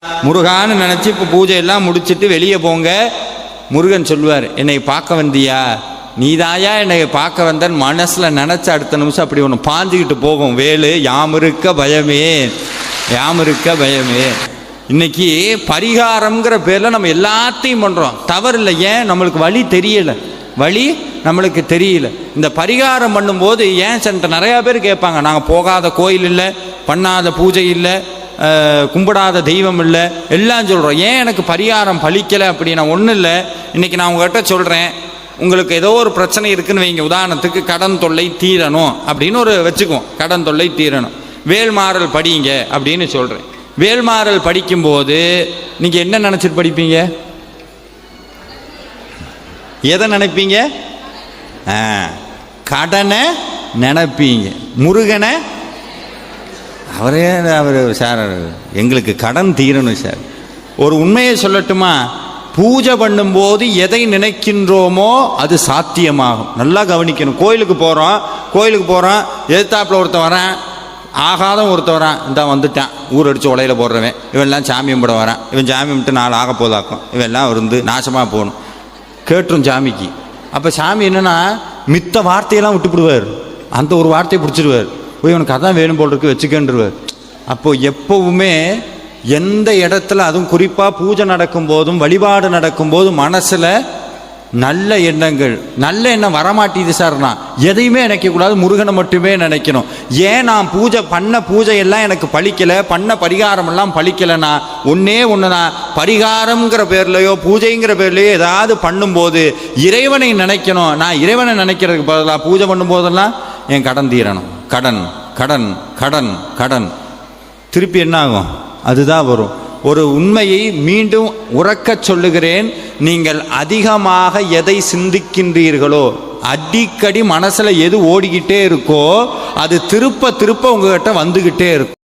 முருகான்னு நினச்சி இப்போ பூஜையெல்லாம் முடிச்சுட்டு வெளியே போங்க. முருகன் சொல்லுவார், என்னை பார்க்க வந்தியா, நீதாயா என்னை பார்க்க வந்தன் மனசில் நினச்ச அடுத்த நிமிஷம் அப்படி ஒன்று பாஞ்சிக்கிட்டு போகும் வேலு. யாமிருக்க பயமே, யாமிருக்க பயமே. இன்னைக்கு பரிகாரம்ங்கிற பேரில் நம்ம எல்லாத்தையும் பண்ணுறோம். தவறு இல்லை, ஏன் நம்மளுக்கு வழி தெரியலை, வழி நம்மளுக்கு தெரியல. இந்த பரிகாரம் பண்ணும்போது ஏன் சென்ட்ட நிறையா பேர் கேட்பாங்க, நாங்கள் போகாத கோயில் இல்லை, பண்ணாத பூஜை இல்லை, கும்பிடாத தெய்வம் இல்லை, எல்லாம் சொல்கிறோம், ஏன் எனக்கு பரிகாரம் பலிக்கலை அப்படின்னா ஒன்றும் இல்லை. இன்றைக்கி நான் உங்கள்கிட்ட சொல்கிறேன், உங்களுக்கு ஏதோ ஒரு பிரச்சனை இருக்குன்னு வைங்க, உதாரணத்துக்கு கடன் தொல்லை தீரணும் அப்படின்னு ஒரு வச்சுக்குவோம், கடன் தொல்லை தீரணும், வேல்மாறல் படிங்க அப்படின்னு சொல்கிறேன். வேல்மாறல் படிக்கும்போது நீங்கள் என்ன நினச்சிட்டு படிப்பீங்க, எதை நினைப்பீங்க? கடனை நினைப்பீங்க. முருகனை அவர் சார் எங்களுக்கு கடன் தீரணும் சார். ஒரு உண்மையை சொல்லட்டுமா, பூஜை பண்ணும்போது எதை நினைக்கின்றோமோ அது சாத்தியமாகும். நல்லா கவனிக்கணும். கோயிலுக்கு போகிறோம், எதிர்த்தாப்பில் ஒருத்தன் வரான், ஆகாத ஒருத்தன் வரான், இந்த வந்துட்டான், ஊர் அடித்து உலையில் போடுறவன், இவெல்லாம் சாமி கும்பிட வரான், இவன் சாமி கும்பிட்டு நாலு ஆக போதாக்கும், இவெல்லாம் இருந்து நாசமாக போகணும் கேட்டுரும் சாமிக்கு. அப்போ சாமி என்னென்னா மித்த வார்த்தையெல்லாம் விட்டுப்பிடுவார், அந்த ஒரு வார்த்தையை பிடிச்சிடுவார், போய் இவனுக்கு அதான் வேணும் போல் இருக்கு வச்சுக்கன்றுவார். அப்போது எப்போவுமே எந்த இடத்துல, அதுவும் குறிப்பாக பூஜை நடக்கும்போதும் வழிபாடு நடக்கும்போதும் மனசில் நல்ல எண்ணங்கள், நல்ல எண்ணம் வரமாட்டேது சார்னா எதையுமே நினைக்கக்கூடாது, முருகனை மட்டுமே நினைக்கணும். ஏன் நான் பூஜையெல்லாம் எனக்கு பலிக்கலை, பண்ண பரிகாரமெல்லாம் பலிக்கலைன்னா ஒன்றே தான், பரிகாரங்கிற பேர்லையோ பூஜைங்கிற பேர்லையோ ஏதாவது பண்ணும்போது இறைவனை நினைக்கணும். நான் இறைவனை நினைக்கிறதுக்கு பதிலாக பூஜை பண்ணும்போதெல்லாம் என் கடன் தீரணும், கடன் கடன் கடன் கடன், திருப்பி என்ன ஆகும், அதுதான் வரும். ஒரு உண்மையை மீண்டும் உறக்கச் சொல்லுகிறேன், நீங்கள் அதிகமாக எதை சிந்திக்கின்றீர்களோ, அடிக்கடி மனசில் எது ஓடிக்கிட்டே இருக்கோ அது திருப்ப திருப்ப உங்ககிட்ட வந்துக்கிட்டே இருக்கும்.